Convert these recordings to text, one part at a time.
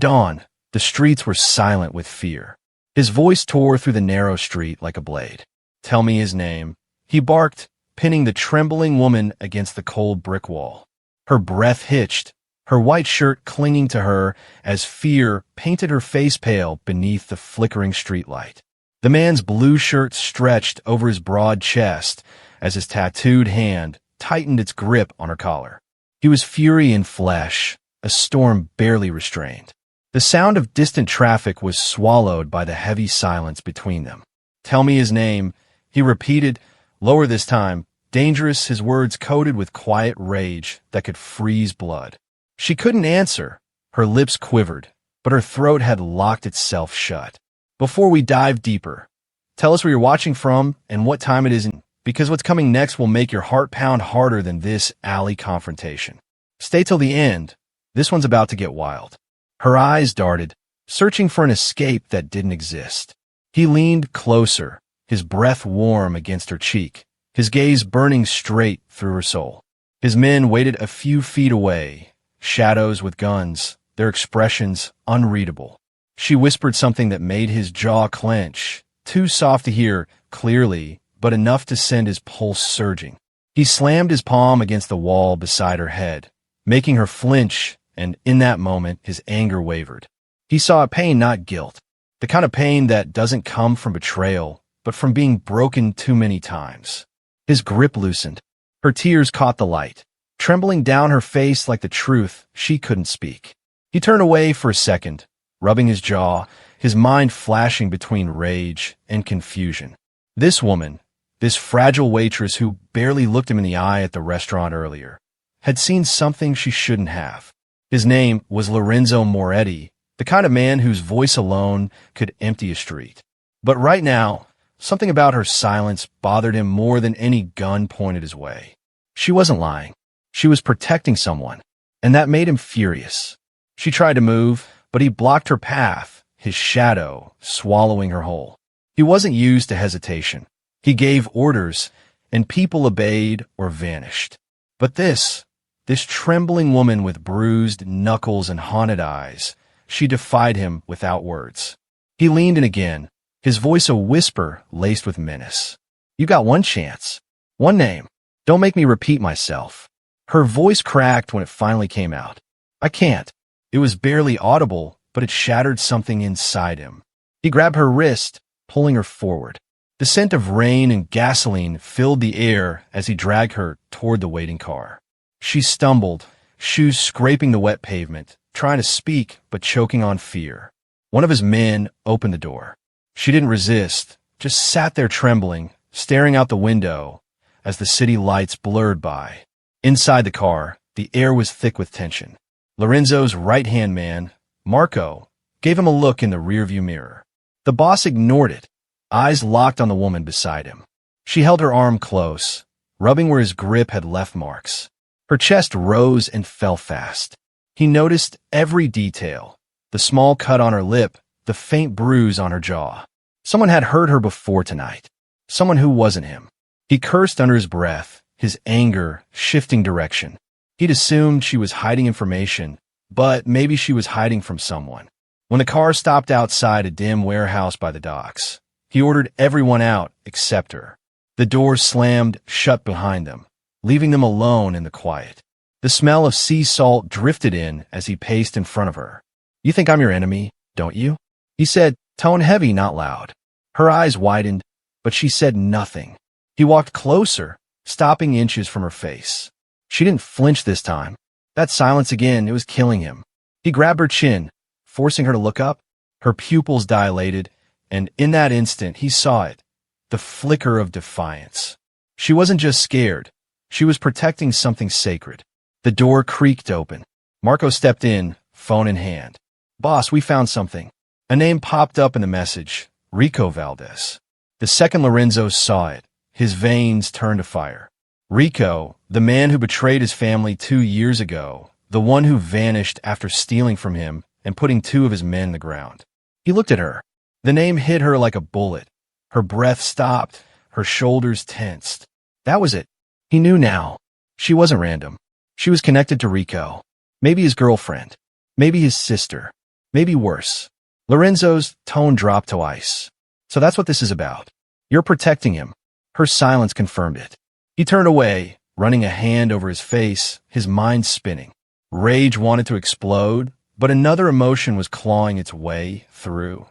dawn, the streets were silent with fear. His voice tore through the narrow street like a blade. "Tell me his name," he barked, pinning the trembling woman against the cold brick wall. Her breath hitched, her white shirt clinging to her as fear painted her face pale beneath the flickering streetlight. The man's blue shirt stretched over his broad chest as his tattooed hand tightened its grip on her collar. He was fury in flesh, a storm barely restrained. The sound of distant traffic was swallowed by the heavy silence between them. "Tell me his name," he repeated, lower this time, dangerous, his words coated with quiet rage that could freeze blood. She couldn't answer. Her lips quivered, but her throat had locked itself shut. "Before we dive deeper, tell us where you're watching from and what time it is, because what's coming next will make your heart pound harder than this alley confrontation. Stay till the end. This one's about to get wild." Her eyes darted, searching for an escape that didn't exist. He leaned closer, his breath warm against her cheek, his gaze burning straight through her soul. His men waited a few feet away, shadows with guns, their expressions unreadable. She whispered something that made his jaw clench, too soft to hear clearly, but enough to send his pulse surging. He slammed his palm against the wall beside her head, making her flinch, and in that moment his anger wavered. He saw a pain, not guilt, the kind of pain that doesn't come from betrayal, but from being broken too many times. His grip loosened. Her tears caught the light, trembling down her face like the truth she couldn't speak. He turned away for a second, rubbing his jaw, his mind flashing between rage and confusion. This woman, this fragile waitress who barely looked him in the eye at the restaurant earlier, had seen something she shouldn't have. His name was Lorenzo Moretti, the kind of man whose voice alone could empty a street. But right now, something about her silence bothered him more than any gun pointed his way. She wasn't lying. She was protecting someone, and that made him furious. She tried to move, but he blocked her path, his shadow swallowing her whole. He wasn't used to hesitation. He gave orders, and people obeyed or vanished. But this trembling woman with bruised knuckles and haunted eyes, she defied him without words. He leaned in again, his voice a whisper laced with menace. "You got one chance. One name. Don't make me repeat myself." Her voice cracked when it finally came out. "I can't." It was barely audible, but it shattered something inside him. He grabbed her wrist, pulling her forward. The scent of rain and gasoline filled the air as he dragged her toward the waiting car. She stumbled, shoes scraping the wet pavement, trying to speak but choking on fear. One of his men opened the door. She didn't resist, just sat there trembling, staring out the window as the city lights blurred by. Inside the car, the air was thick with tension. Lorenzo's right-hand man, Marco, gave him a look in the rearview mirror. The boss ignored it, eyes locked on the woman beside him. She held her arm close, rubbing where his grip had left marks. Her chest rose and fell fast. He noticed every detail, the small cut on her lip, the faint bruise on her jaw. Someone had hurt her before tonight. Someone who wasn't him. He cursed under his breath, his anger shifting direction. He'd assumed she was hiding information, but maybe she was hiding from someone. When the car stopped outside a dim warehouse by the docks, he ordered everyone out except her. The door slammed shut behind them, leaving them alone in the quiet. The smell of sea salt drifted in as he paced in front of her. "You think I'm your enemy, don't you?" he said, tone heavy, not loud. Her eyes widened, but she said nothing. He walked closer, stopping inches from her face. She didn't flinch this time. That silence again, it was killing him. He grabbed her chin, forcing her to look up. Her pupils dilated, and in that instant he saw it, the flicker of defiance. She wasn't just scared. She was protecting something sacred. The door creaked open. Marco stepped in, phone in hand. "Boss, we found something." A name popped up in the message, Rico Valdez. The second Lorenzo saw it, his veins turned to fire. Rico, the man who betrayed his family 2 years ago, the one who vanished after stealing from him and putting 2 of his men in the ground. He looked at her. The name hit her like a bullet. Her breath stopped, her shoulders tensed. That was it. He knew now. She wasn't random. She was connected to Rico. Maybe his girlfriend. Maybe his sister. Maybe worse. Lorenzo's tone dropped to ice. So that's what this is about. You're protecting him. Her silence confirmed it. He turned away, running a hand over his face, his mind spinning. Rage wanted to explode, but another emotion was clawing its way through.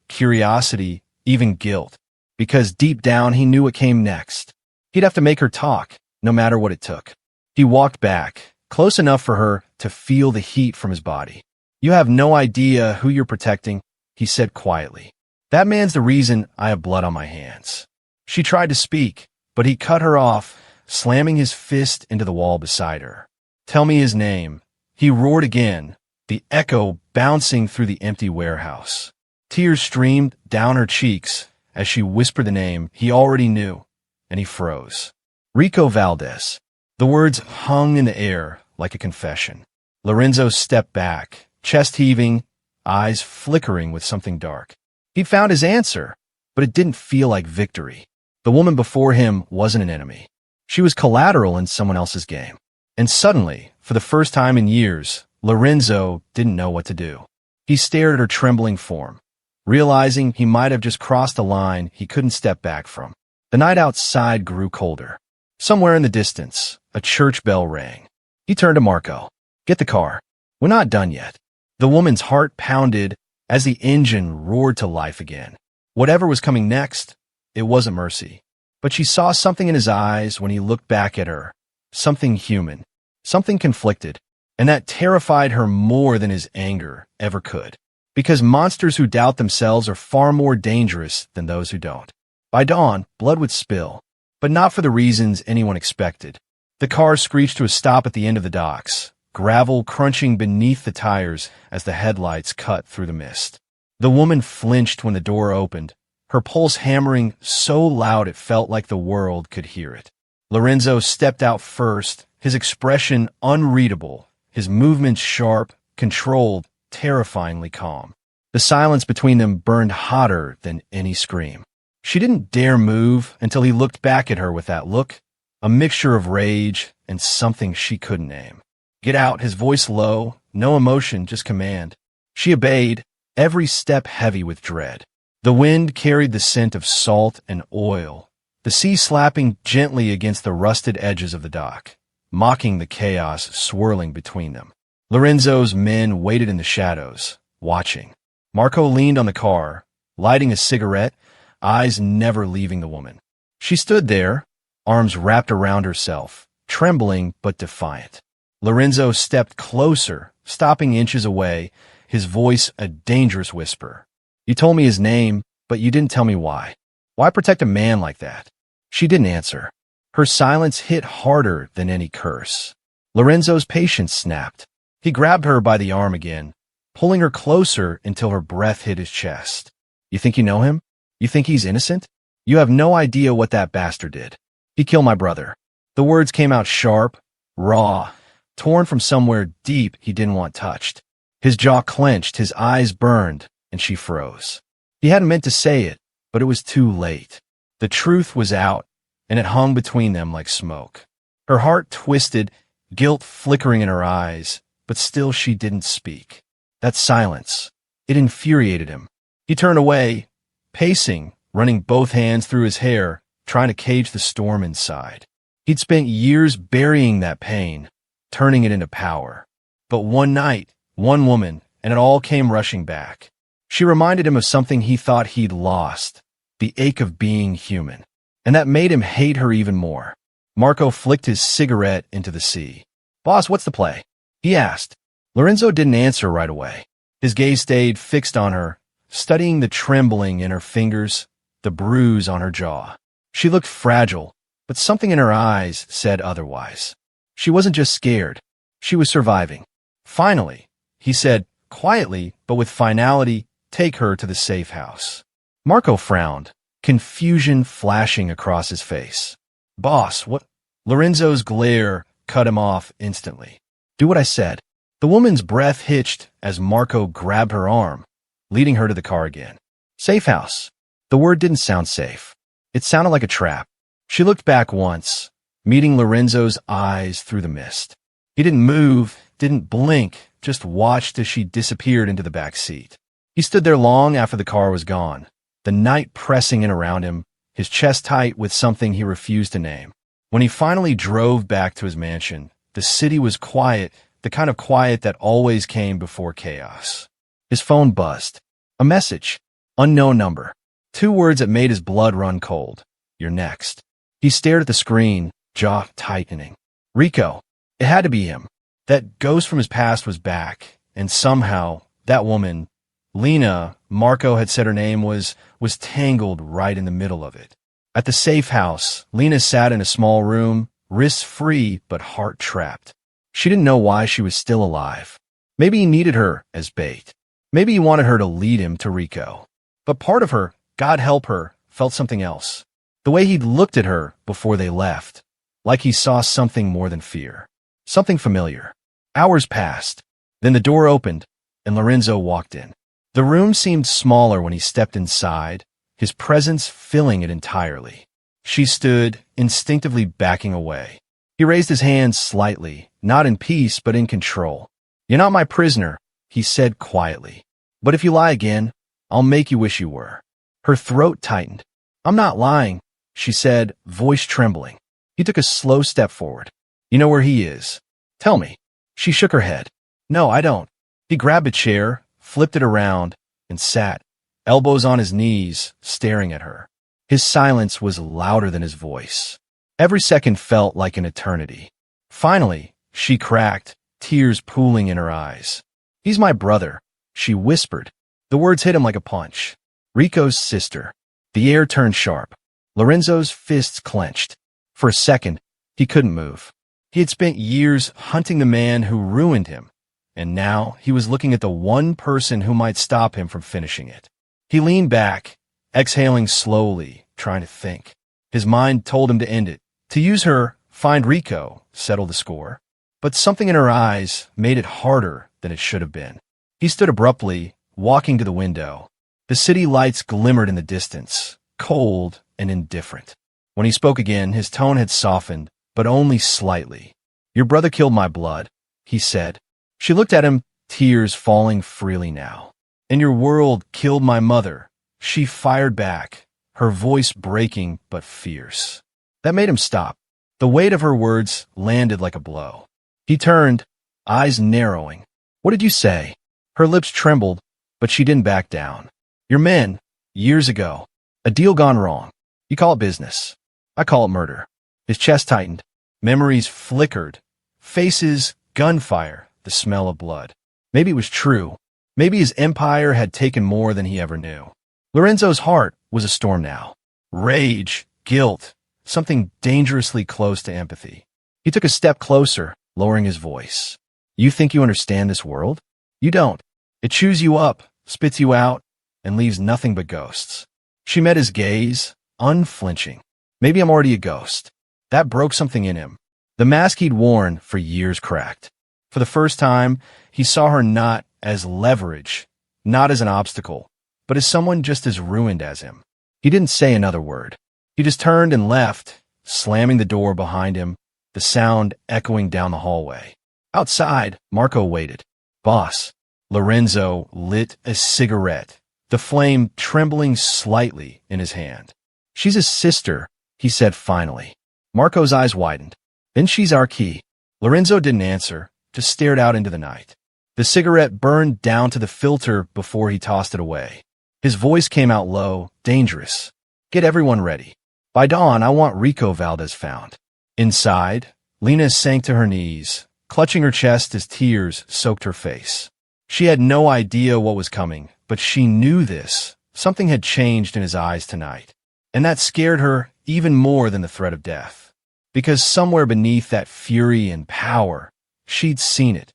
Curiosity, even guilt. Because deep down he knew what came next. He'd have to make her talk, no matter what it took. He walked back, close enough for her to feel the heat from his body. You have no idea who you're protecting, he said quietly. That man's the reason I have blood on my hands. She tried to speak, but he cut her off, slamming his fist into the wall beside her. Tell me his name. He roared again, the echo bouncing through the empty warehouse. Tears streamed down her cheeks as she whispered the name he already knew, and he froze. Rico Valdez. The words hung in the air like a confession. Lorenzo stepped back, chest heaving, eyes flickering with something dark. He'd found his answer, but it didn't feel like victory. The woman before him wasn't an enemy. She was collateral in someone else's game. And suddenly, for the first time in years, Lorenzo didn't know what to do. He stared at her trembling form, realizing he might have just crossed a line he couldn't step back from. The night outside grew colder. Somewhere in the distance, a church bell rang. He turned to Marco. Get the car. We're not done yet. The woman's heart pounded as the engine roared to life again. Whatever was coming next, it wasn't mercy. But she saw something in his eyes when he looked back at her. Something human. Something conflicted. And that terrified her more than his anger ever could. Because monsters who doubt themselves are far more dangerous than those who don't. By dawn, blood would spill. But not for the reasons anyone expected. The car screeched to a stop at the end of the docks, gravel crunching beneath the tires as the headlights cut through the mist. The woman flinched when the door opened, her pulse hammering so loud it felt like the world could hear it. Lorenzo stepped out first, his expression unreadable, his movements sharp, controlled, terrifyingly calm. The silence between them burned hotter than any scream. She didn't dare move until he looked back at her with that look, a mixture of rage and something she couldn't name. Get out, his voice low, no emotion, just command. She obeyed, every step heavy with dread. The wind carried the scent of salt and oil, the sea slapping gently against the rusted edges of the dock, mocking the chaos swirling between them. Lorenzo's men waited in the shadows, watching. Marco leaned on the car, lighting a cigarette, eyes never leaving the woman. She stood there, arms wrapped around herself, trembling but defiant. Lorenzo stepped closer, stopping inches away, his voice a dangerous whisper. You told me his name, but you didn't tell me why. Why protect a man like that? She didn't answer. Her silence hit harder than any curse. Lorenzo's patience snapped. He grabbed her by the arm again, pulling her closer until her breath hit his chest. You think you know him? You think he's innocent? You have no idea what that bastard did. He killed my brother. The words came out sharp, raw, torn from somewhere deep he didn't want touched. His jaw clenched, his eyes burned, and she froze. He hadn't meant to say it, but it was too late. The truth was out, and it hung between them like smoke. Her heart twisted, guilt flickering in her eyes, but still she didn't speak. That silence, it infuriated him. He turned away, pacing, running both hands through his hair, trying to cage the storm inside. He'd spent years burying that pain, turning it into power. But one night, one woman, and it all came rushing back. She reminded him of something he thought he'd lost, the ache of being human. And that made him hate her even more. Marco flicked his cigarette into the sea. Boss, what's the play? He asked. Lorenzo didn't answer right away. His gaze stayed fixed on her, studying the trembling in her fingers, the bruise on her jaw. She looked fragile, but something in her eyes said otherwise. She wasn't just scared. She was surviving. Finally, he said, quietly, but with finality, take her to the safe house. Marco frowned, confusion flashing across his face. Boss, what? Lorenzo's glare cut him off instantly. Do what I said. The woman's breath hitched as Marco grabbed her arm, leading her to the car again. Safe house. The word didn't sound safe. It sounded like a trap. She looked back once, meeting Lorenzo's eyes through the mist. He didn't move, didn't blink, just watched as she disappeared into the back seat. He stood there long after the car was gone, the night pressing in around him, his chest tight with something he refused to name. When he finally drove back to his mansion, the city was quiet, the kind of quiet that always came before chaos. His phone buzzed. A message. Unknown number. 2 words that made his blood run cold. You're next. He stared at the screen, jaw tightening. Rico. It had to be him. That ghost from his past was back, and somehow, that woman, Lena, Marco had said her name was tangled right in the middle of it. At the safe house, Lena sat in a small room, wrists free but heart trapped. She didn't know why she was still alive. Maybe he needed her as bait. Maybe he wanted her to lead him to Rico. But part of her, God help her, felt something else. The way he'd looked at her before they left, like he saw something more than fear. Something familiar. Hours passed. Then the door opened, and Lorenzo walked in. The room seemed smaller when he stepped inside, his presence filling it entirely. She stood, instinctively backing away. He raised his hands slightly, not in peace but in control. You're not my prisoner, he said quietly. But if you lie again, I'll make you wish you were. Her throat tightened. I'm not lying, she said, voice trembling. He took a slow step forward. You know where he is. Tell me. She shook her head. No, I don't. He grabbed a chair, flipped it around, and sat, elbows on his knees, staring at her. His silence was louder than his voice. Every second felt like an eternity. Finally, she cracked, tears pooling in her eyes. He's my brother, she whispered. The words hit him like a punch. Rico's sister. The air turned sharp. Lorenzo's fists clenched. For a second, he couldn't move. He had spent years hunting the man who ruined him, and now he was looking at the one person who might stop him from finishing it. He leaned back, exhaling slowly, trying to think. His mind told him to end it, to use her, find Rico, settle the score. But something in her eyes made it harder than it should have been. He stood abruptly, walking to the window. The city lights glimmered in the distance, cold and indifferent. When he spoke again, his tone had softened, but only slightly. Your brother killed my blood, he said. She looked at him, tears falling freely now. And your world killed my mother. She fired back, her voice breaking but fierce. That made him stop. The weight of her words landed like a blow. He turned, eyes narrowing. What did you say? Her lips trembled, but she didn't back down. Your men, years ago. A deal gone wrong. You call it business. I call it murder. His chest tightened. Memories flickered. Faces, gunfire, the smell of blood. Maybe it was true. Maybe his empire had taken more than he ever knew. Lorenzo's heart was a storm now. Rage, guilt, something dangerously close to empathy. He took a step closer, lowering his voice. You think you understand this world? You don't. It chews you up, spits you out, and leaves nothing but ghosts. She met his gaze, unflinching. Maybe I'm already a ghost. That broke something in him. The mask he'd worn for years cracked. For the first time, he saw her not as leverage, not as an obstacle, but as someone just as ruined as him. He didn't say another word. He just turned and left, slamming the door behind him, the sound echoing down the hallway. Outside, Marco waited. Boss. Lorenzo lit a cigarette, the flame trembling slightly in his hand. She's his sister, he said finally. Marco's eyes widened. Then she's our key. Lorenzo didn't answer, just stared out into the night. The cigarette burned down to the filter before he tossed it away. His voice came out low, dangerous. Get everyone ready. By dawn, I want Rico Valdez found. Inside, Lena sank to her knees, clutching her chest as tears soaked her face. She had no idea what was coming, but she knew this. Something had changed in his eyes tonight. And that scared her even more than the threat of death. Because somewhere beneath that fury and power, she'd seen it.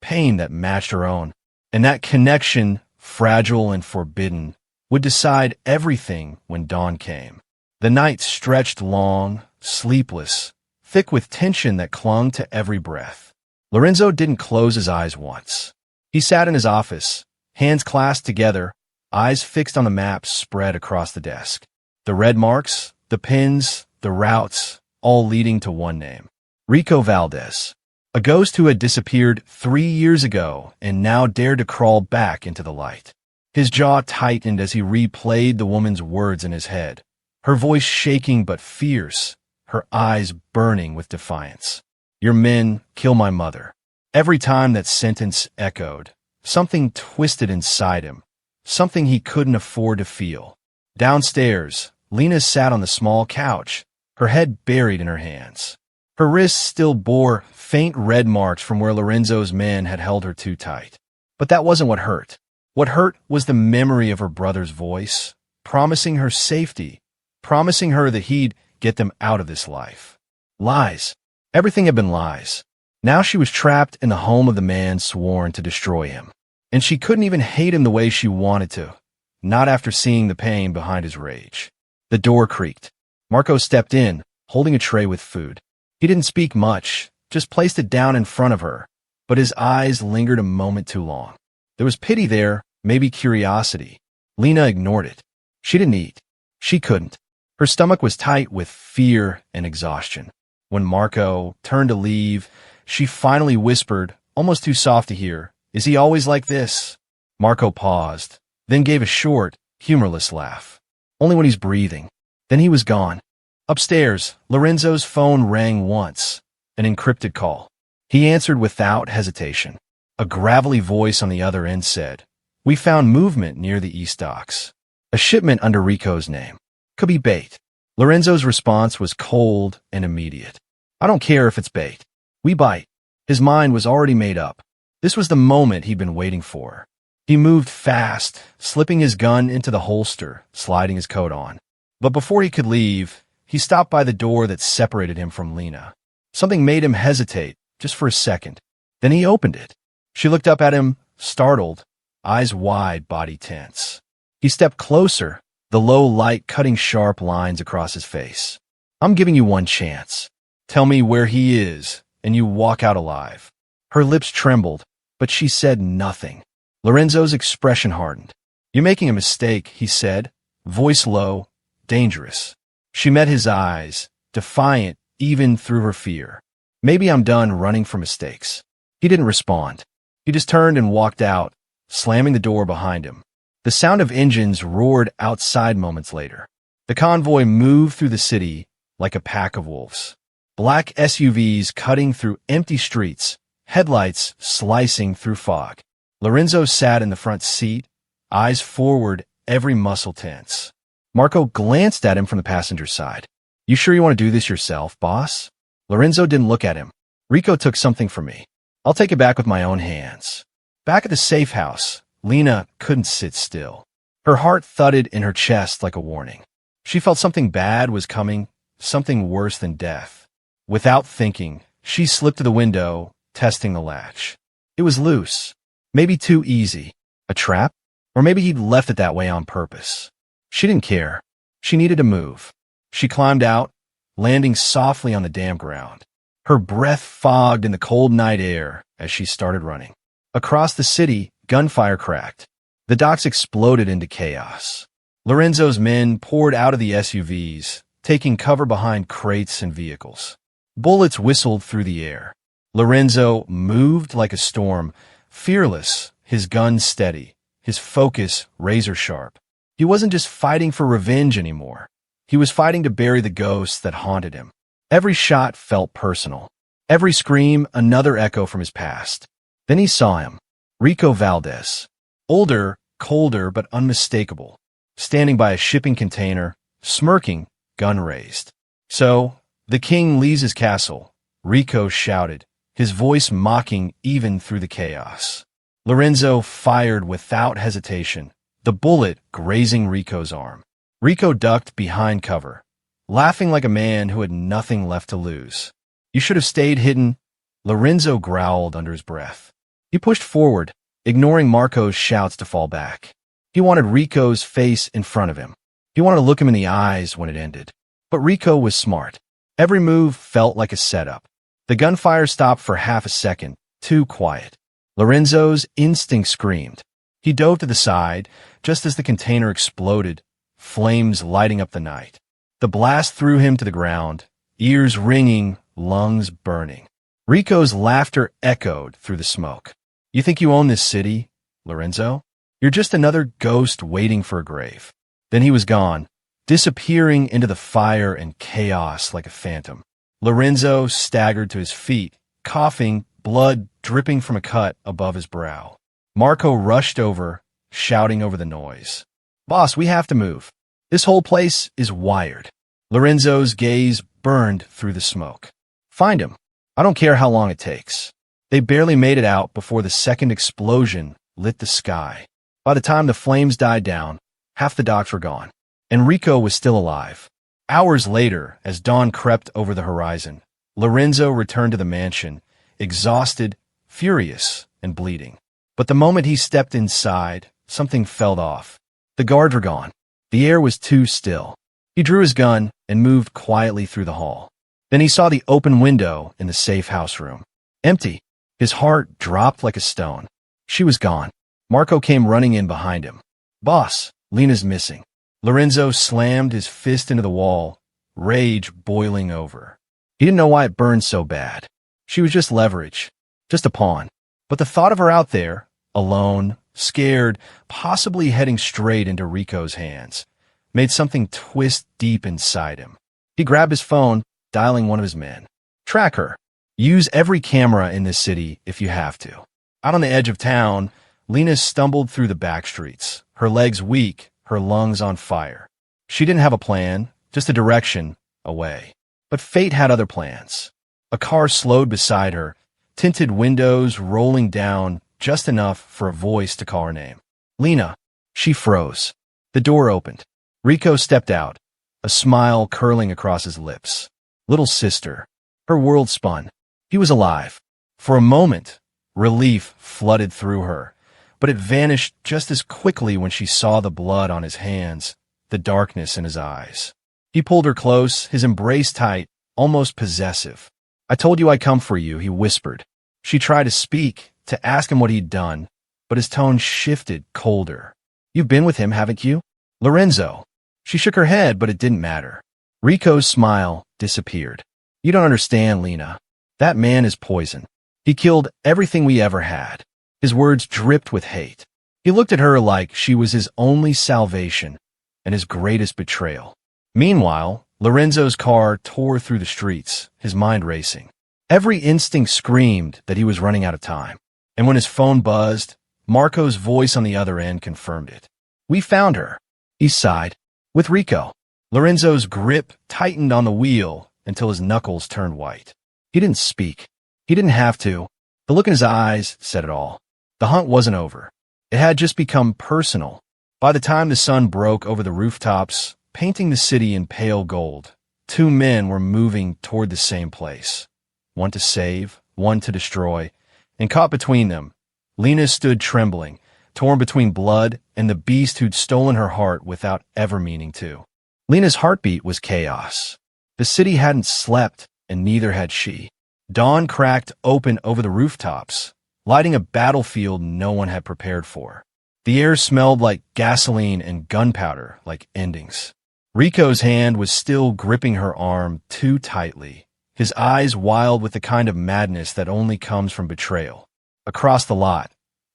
Pain that matched her own. And that connection, fragile and forbidden, would decide everything when dawn came. The night stretched long, sleepless, thick with tension that clung to every breath. Lorenzo didn't close his eyes once. He sat in his office, hands clasped together, eyes fixed on the maps spread across the desk. The red marks, the pins, the routes, all leading to one name. Rico Valdez. A ghost who had disappeared 3 years ago and now dared to crawl back into the light. His jaw tightened as he replayed the woman's words in his head, her voice shaking but fierce, her eyes burning with defiance. Your men kill my mother. Every time that sentence echoed, something twisted inside him, something he couldn't afford to feel. Downstairs, Lena sat on the small couch, her head buried in her hands. Her wrists still bore faint red marks from where Lorenzo's men had held her too tight. But that wasn't what hurt. What hurt was the memory of her brother's voice, promising her safety, promising her that he'd get them out of this life. Lies. Everything had been lies. Now she was trapped in the home of the man sworn to destroy him. And she couldn't even hate him the way she wanted to, not after seeing the pain behind his rage. The door creaked. Marco stepped in, holding a tray with food. He didn't speak much, just placed it down in front of her, but his eyes lingered a moment too long. There was pity there, maybe curiosity. Lena ignored it. She didn't eat. She couldn't. Her stomach was tight with fear and exhaustion. When Marco turned to leave, she finally whispered, almost too soft to hear, "Is he always like this?" Marco paused, then gave a short, humorless laugh. "Only when he's breathing." Then he was gone. Upstairs, Lorenzo's phone rang once, an encrypted call. He answered without hesitation. A gravelly voice on the other end said, "We found movement near the East Docks. A shipment under Rico's name. Could be bait." Lorenzo's response was cold and immediate. "I don't care if it's bait. We bite." His mind was already made up. This was the moment he'd been waiting for. He moved fast, slipping his gun into the holster, sliding his coat on. But before he could leave, he stopped by the door that separated him from Lena. Something made him hesitate, just for a second. Then he opened it. She looked up at him, startled, eyes wide, body tense. He stepped closer, the low light cutting sharp lines across his face. "I'm giving you one chance. Tell me where he is, and you walk out alive." Her lips trembled, but she said nothing. Lorenzo's expression hardened. "You're making a mistake," he said, voice low, dangerous. She met his eyes, defiant even through her fear. "Maybe I'm done running from mistakes." He didn't respond. He just turned and walked out, slamming the door behind him. The sound of engines roared outside moments later. The convoy moved through the city like a pack of wolves. Black SUVs cutting through empty streets, headlights slicing through fog. Lorenzo sat in the front seat, eyes forward, every muscle tense. Marco glanced at him from the passenger side. "You sure you want to do this yourself, boss?" Lorenzo didn't look at him. "Rico took something from me. I'll take it back with my own hands." Back at the safe house, Lena couldn't sit still. Her heart thudded in her chest like a warning. She felt something bad was coming, something worse than death. Without thinking, she slipped to the window, testing the latch. It was loose. Maybe too easy. A trap? Or maybe he'd left it that way on purpose. She didn't care. She needed to move. She climbed out, landing softly on the damp ground. Her breath fogged in the cold night air as she started running. Across the city, gunfire cracked. The docks exploded into chaos. Lorenzo's men poured out of the SUVs, taking cover behind crates and vehicles. Bullets whistled through the air. Lorenzo moved like a storm, fearless, his gun steady, his focus razor-sharp. He wasn't just fighting for revenge anymore. He was fighting to bury the ghosts that haunted him. Every shot felt personal. Every scream, another echo from his past. Then he saw him. Rico Valdez. Older, colder, but unmistakable. Standing by a shipping container, smirking, gun raised. "So, the king leaves his castle," Rico shouted, his voice mocking even through the chaos. Lorenzo fired without hesitation, the bullet grazing Rico's arm. Rico ducked behind cover, laughing like a man who had nothing left to lose. "You should have stayed hidden," Lorenzo growled under his breath. He pushed forward, ignoring Marco's shouts to fall back. He wanted Rico's face in front of him. He wanted to look him in the eyes when it ended. But Rico was smart. Every move felt like a setup. The gunfire stopped for half a second, too quiet. Lorenzo's instinct screamed. He dove to the side, just as the container exploded, flames lighting up the night. The blast threw him to the ground, ears ringing, lungs burning. Rico's laughter echoed through the smoke. You think you own this city, Lorenzo? You're just another ghost waiting for a grave. Then he was gone, disappearing into the fire and chaos like a phantom. Lorenzo staggered to his feet, coughing, blood dripping from a cut above his brow. Marco rushed over, shouting over the noise. Boss, we have to move. This whole place is wired. Lorenzo's gaze burned through the smoke. Find him. I don't care how long it takes. They barely made it out before the second explosion lit the sky. By the time the flames died down, half the docks were gone. And Rico was still alive. Hours later, as dawn crept over the horizon, Lorenzo returned to the mansion, exhausted, furious, and bleeding. But the moment he stepped inside, something fell off. The guards were gone. The air was too still. He drew his gun and moved quietly through the hall. Then he saw the open window in the safe house room. Empty. His heart dropped like a stone. She was gone. Marco came running in behind him. Boss, Lena's missing. Lorenzo slammed his fist into the wall, rage boiling over. He didn't know why it burned so bad. She was just leverage, just a pawn. But the thought of her out there, alone, scared, possibly heading straight into Rico's hands, made something twist deep inside him. He grabbed his phone, dialing one of his men. Track her. Use every camera in this city if you have to. Out on the edge of town, Lena stumbled through the back streets, her legs weak, her lungs on fire. She didn't have a plan, just a direction, a way. But fate had other plans. A car slowed beside her, tinted windows rolling down just enough for a voice to call her name. Lena. She froze. The door opened. Rico stepped out, a smile curling across his lips. Little sister. Her world spun. He was alive. For a moment, relief flooded through her, but it vanished just as quickly when she saw the blood on his hands, the darkness in his eyes. He pulled her close, his embrace tight, almost possessive. I told you I'd come for you, he whispered. She tried to speak, to ask him what he'd done, but his tone shifted colder. You've been with him, haven't you? Lorenzo. She shook her head, but it didn't matter. Rico's smile disappeared. You don't understand, Lena. That man is poison. He killed everything we ever had. His words dripped with hate. He looked at her like she was his only salvation and his greatest betrayal. Meanwhile, Lorenzo's car tore through the streets, his mind racing. Every instinct screamed that he was running out of time. And when his phone buzzed, Marco's voice on the other end confirmed it. We found her. He sighed. With Rico. Lorenzo's grip tightened on the wheel until his knuckles turned white. He didn't speak. He didn't have to. The look in his eyes said it all. The hunt wasn't over. It had just become personal. By the time the sun broke over the rooftops, painting the city in pale gold, two men were moving toward the same place. One to save, one to destroy, and caught between them, Lena stood trembling, torn between blood and the beast who'd stolen her heart without ever meaning to. Lena's heartbeat was chaos. The city hadn't slept, and neither had she. Dawn cracked open over the rooftops, lighting a battlefield no one had prepared for. The air smelled like gasoline and gunpowder, like endings. Rico's hand was still gripping her arm too tightly, his eyes wild with the kind of madness that only comes from betrayal. Across the lot,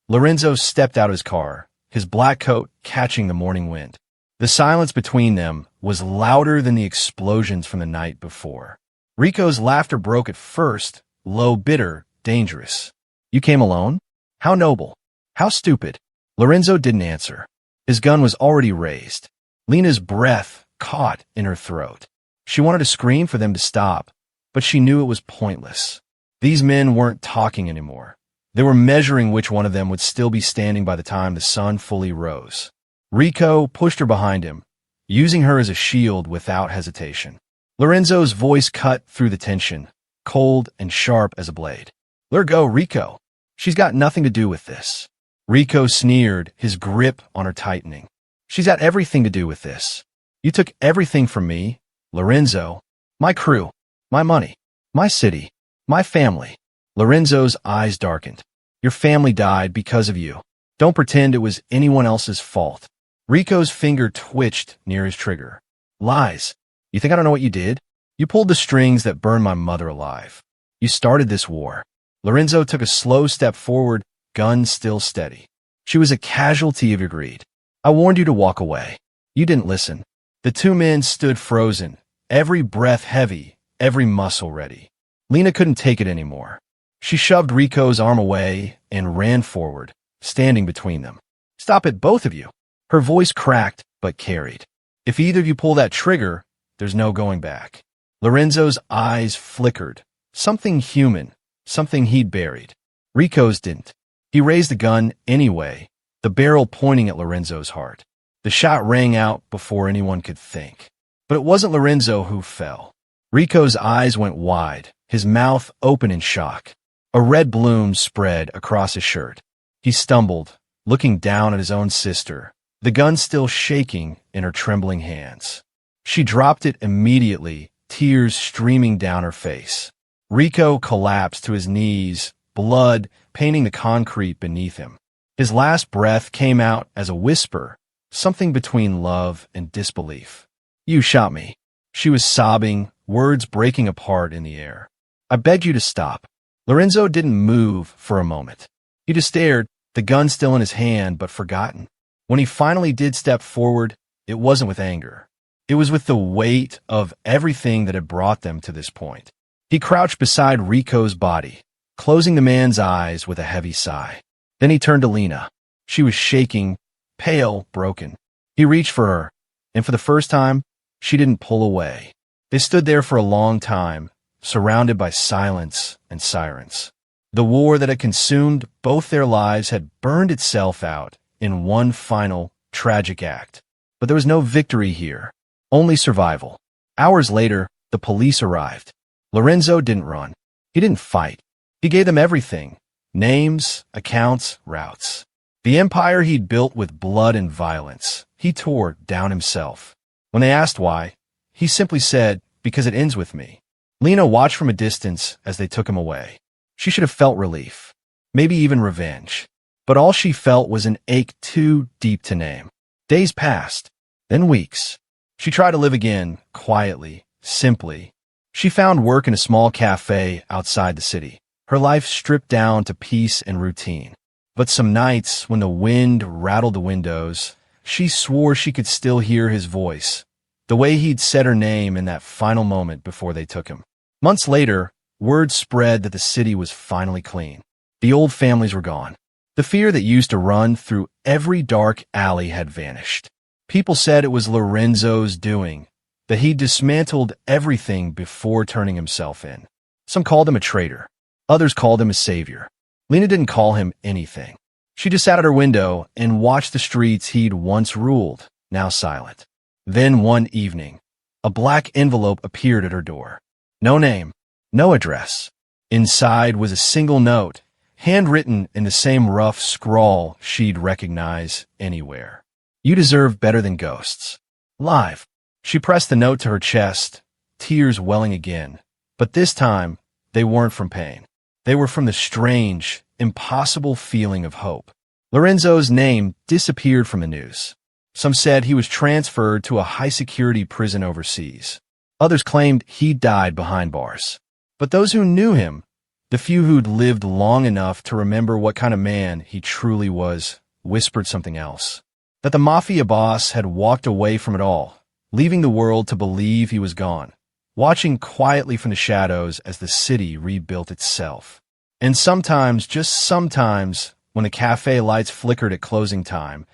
Lorenzo stepped out of his car, his black coat catching the morning wind. The silence between them was louder than the explosions from the night before. Rico's laughter broke at first, low, bitter, dangerous. You came alone? How noble. How stupid. Lorenzo didn't answer. His gun was already raised. Lena's breath caught in her throat. She wanted to scream for them to stop, but she knew it was pointless. These men weren't talking anymore. They were measuring which one of them would still be standing by the time the sun fully rose. Rico pushed her behind him, using her as a shield without hesitation. Lorenzo's voice cut through the tension, cold and sharp as a blade. Let her go, Rico. She's got nothing to do with this. Rico sneered, his grip on her tightening. She's got everything to do with this. You took everything from me, Lorenzo, my crew, my money, my city, my family. Lorenzo's eyes darkened. Your family died because of you. Don't pretend it was anyone else's fault. Rico's finger twitched near his trigger. Lies. You think I don't know what you did? You pulled the strings that burned my mother alive. You started this war. Lorenzo took a slow step forward, gun still steady. She was a casualty of your greed. I warned you to walk away. You didn't listen. The two men stood frozen, every breath heavy, every muscle ready. Lena couldn't take it anymore. She shoved Rico's arm away and ran forward, standing between them. Stop it, both of you. Her voice cracked, but carried. If either of you pull that trigger, there's no going back. Lorenzo's eyes flickered. Something human, something he'd buried. Rico's didn't. He raised the gun anyway, the barrel pointing at Lorenzo's heart. The shot rang out before anyone could think. But it wasn't Lorenzo who fell. Rico's eyes went wide, his mouth open in shock. A red bloom spread across his shirt. He stumbled, looking down at his own sister, the gun still shaking in her trembling hands. She dropped it immediately, tears streaming down her face. Rico collapsed to his knees, blood painting the concrete beneath him. His last breath came out as a whisper, something between love and disbelief. You shot me. She was sobbing, words breaking apart in the air. I begged you to stop. Lorenzo didn't move for a moment. He just stared, the gun still in his hand but forgotten. When he finally did step forward, it wasn't with anger. It was with the weight of everything that had brought them to this point. He crouched beside Rico's body, closing the man's eyes with a heavy sigh. Then he turned to Lena. She was shaking, pale, broken. He reached for her, and for the first time, she didn't pull away. They stood there for a long time, surrounded by silence and sirens. The war that had consumed both their lives had burned itself out in one final, tragic act. But there was no victory here, only survival. Hours later, the police arrived. Lorenzo didn't run. He didn't fight. He gave them everything: names, accounts, routes. The empire he'd built with blood and violence, he tore down himself. When they asked why, he simply said, because it ends with me. Lena watched from a distance as they took him away. She should have felt relief, maybe even revenge. But all she felt was an ache too deep to name. Days passed, then weeks. She tried to live again, quietly, simply. She found work in a small cafe outside the city, her life stripped down to peace and routine. But some nights, when the wind rattled the windows, she swore she could still hear his voice, the way he'd said her name in that final moment before they took him. Months later, word spread that the city was finally clean. The old families were gone. The fear that used to run through every dark alley had vanished. People said it was Lorenzo's doing, that he dismantled everything before turning himself in. Some called him a traitor. Others called him a savior. Lena didn't call him anything. She just sat at her window and watched the streets he'd once ruled, now silent. Then one evening, a black envelope appeared at her door. No name, no address. Inside was a single note, handwritten in the same rough scrawl she'd recognize anywhere. You deserve better than ghosts. Live. She pressed the note to her chest, tears welling again. But this time, they weren't from pain. They were from the strange, impossible feeling of hope. Lorenzo's name disappeared from the news. Some said he was transferred to a high-security prison overseas. Others claimed he died behind bars. But those who knew him, the few who'd lived long enough to remember what kind of man he truly was, whispered something else. That the Mafia boss had walked away from it all, leaving the world to believe he was gone, watching quietly from the shadows as the city rebuilt itself. And sometimes, just sometimes, when the cafe lights flickered at closing time,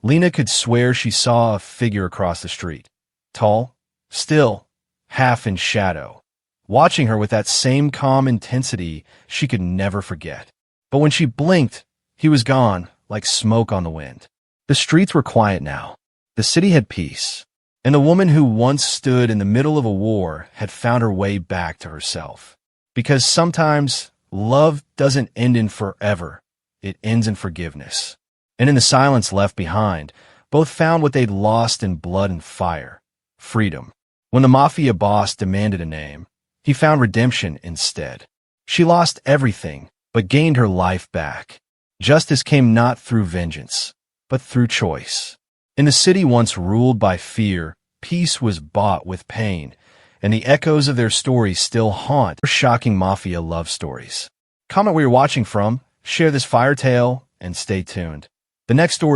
Lena could swear she saw a figure across the street. Tall, still, half in shadow, watching her with that same calm intensity she could never forget. But when she blinked, he was gone, like smoke on the wind. The streets were quiet now. The city had peace. And the woman who once stood in the middle of a war had found her way back to herself. Because sometimes love doesn't end in forever. It ends in forgiveness. And in the silence left behind, both found what they'd lost in blood and fire: freedom. When the Mafia boss demanded a name, he found redemption instead. She lost everything, but gained her life back. Justice came not through vengeance, but through choice. In the city once ruled by fear, peace was bought with pain, and the echoes of their stories still haunt shocking Mafia love stories. Comment where you're watching from, share this fire tale, and stay tuned. The next story